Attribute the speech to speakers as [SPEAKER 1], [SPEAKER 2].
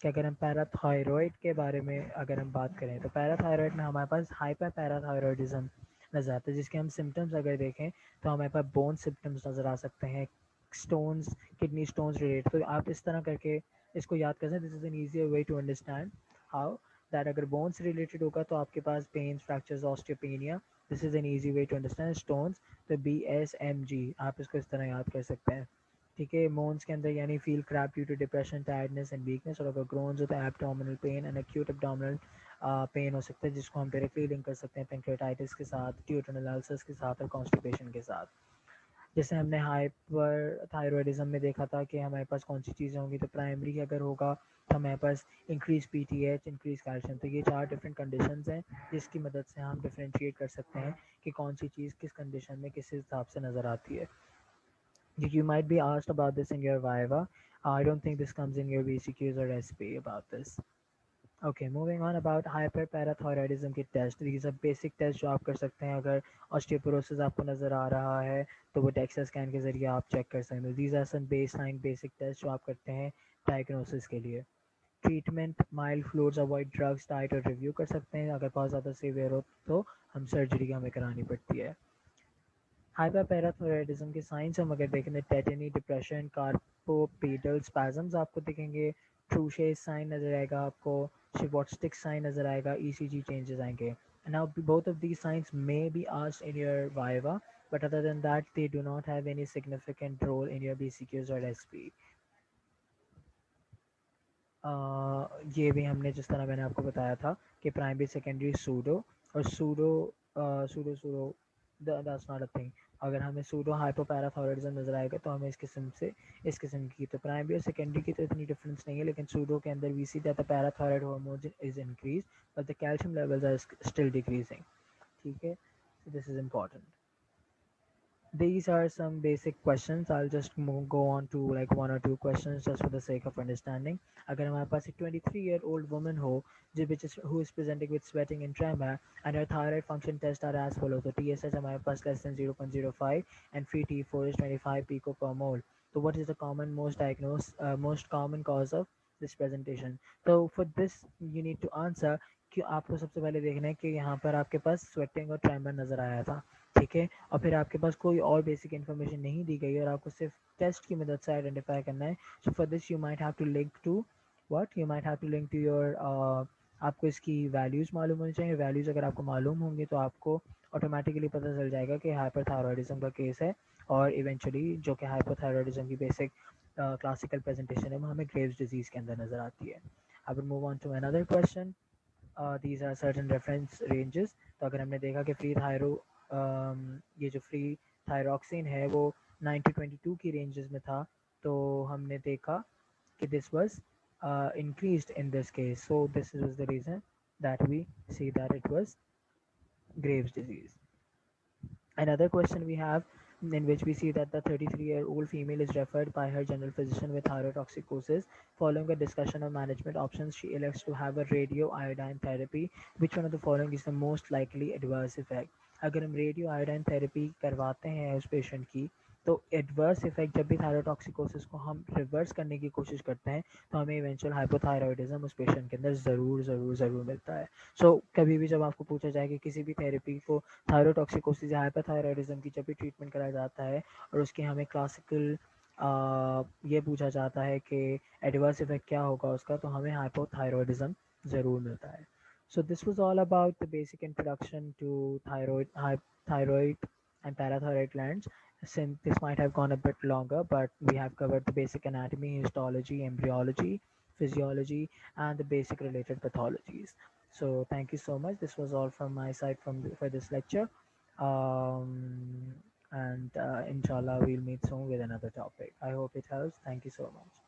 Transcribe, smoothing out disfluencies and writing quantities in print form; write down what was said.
[SPEAKER 1] कि अगर हम पैराथायरॉयड के बारे में अगर हम बात करें तो पैराथायरॉयड में हमारे पास हाइपर पैराथायरॉयडिज्म नज़र आता है, जिसके हम सिम्टम्स अगर देखें तो हमारे पास बोन सिम्टम्स नज़र आ सकते हैं, स्टोन्स, किडनी स्टोन्स रिलेटेड। तो आप इस तरह करके इसको याद कर सकते हैं। This is an easier way to understand how that अगर बोन्स रिलेटेड होगा तो आपके पास pains, fractures, osteopenia, this is an easy way to understand stones. तो BSMG आप इसको इस तरह याद कर सकते हैं। ठीक है, मोन्स के अंदर यानी feel crap due to depression, tiredness and weakness. और अगर ग्रोन्स होता है abdominal pain and acute abdominal pain हो सकता है, जिसको हम डायरेक्टली लिंक कर सकते हैं पेंक्रेटाइटिस के साथ, ड्यूटेनल अल्सर्स के साथ और कॉन्स्टिपेशन के साथ। जैसे हमने हाइपर थायरॉयडिज्म में देखा था कि हमारे पास कौन सी चीज़ें होंगी, तो प्राइमरी अगर होगा तो हमारे पास इंक्रीज PTH, इंक्रीज कैल्शियम। तो ये 4 डिफरेंट कंडीशंस हैं जिसकी मदद से हम डिफरेंशिएट कर सकते हैं कि कौन सी चीज़ किस कंडीशन में किस हिसाब से नज़र आती है। You might be asked about this in your Viva. I don't think this comes in your BCQs or SP about this. Okay, moving on about hyperparathyroidism के test. These are basic test जो आप कर सकते हैं अगर osteoporosis आपको नज़र आ रहा है तो वो DEXA स्कैन के ज़रिए आप चेक कर सकते हैं। These are some baseline basic test जो आप करते हैं डायग्नोसिस के लिए। Treatment, mild fluids, avoid drugs, diet और रिव्यू कर सकते हैं। अगर बहुत ज़्यादा सीवियर हो तो हम सर्जरी हमें करानी पड़ती है। हाइपरपैराथायरॉयडिज्म के साइंस हम अगर देखें तो टेटनी, डिप्रेशन, कार्पोपेडल स्पैजम्स आपको दिखेंगे, ट्रूशे साइन नजर आएगा आपको, शिवॉटस्टिक साइन नजर आएगा, ECG चेंजेस आएंगे। Now both of these signs may be asked in your viva, but other than that they do not have any significant role in your BCQs or SP. ये भी हमने जिस तरह मैंने आपको बताया था कि प्राइमरी, सेकेंडरी, सूडो और pseudo pseudo pseudo that's not a thing. अगर हमें सूडो हाइपोपैराथायरॉयडिज्म नजर आएगा तो हमें इस किस्म की तो प्राइमरी और सेकेंडरी की तो इतनी डिफरेंस नहीं है, लेकिन सूडो के अंदर we see that the parathyroid hormone is increase but the calcium levels are still decreasing. ठीक है, so this is important. These are some basic questions. I'll just go on to like one or two questions just for the sake of understanding. अगर हमारे पास एक 23-year-old woman हो who is presenting with sweating and tremor and her thyroid function tests are as follows. तो TSH हमारे पास less than 0.05 and free T4 is 25 pico per mole. So what is the most common cause of this presentation? So for this you need to answer कि आपको सबसे पहले देखना है कि यहाँ पर आपके पास स्वेटिंग और ट्रेमर नज़र आया था। ठीक है, और फिर आपके पास कोई और बेसिक इन्फॉर्मेशन नहीं दी गई और आपको सिर्फ टेस्ट की मदद से आइडेंटिफाई करना है। So for this you might have to link to your आपको इसकी वैल्यूज़ मालूम होनी चाहिए। वैल्यूज़ अगर आपको मालूम होंगी तो आपको ऑटोमेटिकली पता चल जाएगा कि हाइपरथायरॉयडिज्म का केस है, और इवेंचुअली जो कि हाइपरथायरॉयडिज्म की बेसिक क्लासिकल प्रेजेंटेशन है वो हमें ग्रेव्स डिजीज़ के अंदर नज़र आती है। अब move on to another question. These are certain reference ranges. तो अगर हमने देखा कि ये जो फ्री थायरॉक्सिन है वो 90-22 की रेंजेस में था, तो हमने देखा कि this was increased in this case, so this was the reason that we see that it was Graves disease. Another question we have, in which we see that the 33-year-old female is referred by her general physician with thyrotoxicosis. Following a discussion of management options, she elects to have a radioiodine therapy. Which one of the following is the most likely adverse effect? अगर हम radio iodine therapy करवाते हैं उस patient की, तो adverse effect जब भी thyrotoxicosis को हम रिवर्स करने की कोशिश करते हैं तो हमें इवेंचुअल हाइपोथायरॉयडिज्म उस पेशेंट के अंदर ज़रूर ज़रूर ज़रूर मिलता है। सो कभी भी जब आपको पूछा जाए कि किसी भी थेरेपी को थायरोटॉक्सिकोसिस या हाइपरथायरॉयडिज्म की जब भी ट्रीटमेंट कराया जाता है और उसकी हमें क्लासिकल ये पूछा जाता है कि एडवर्स इफेक्ट क्या होगा उसका, तो हमें हाइपोथायरॉयडिज्म ज़रूर मिलता है। So this was all about the basic introduction to thyroid and parathyroid glands. Since this might have gone a bit longer, but we have covered the basic anatomy, histology, embryology, physiology, and the basic related pathologies. So thank you so much. This was all from my side for this lecture. Um, and inshallah, we'll meet soon with another topic. I hope it helps. Thank you so much.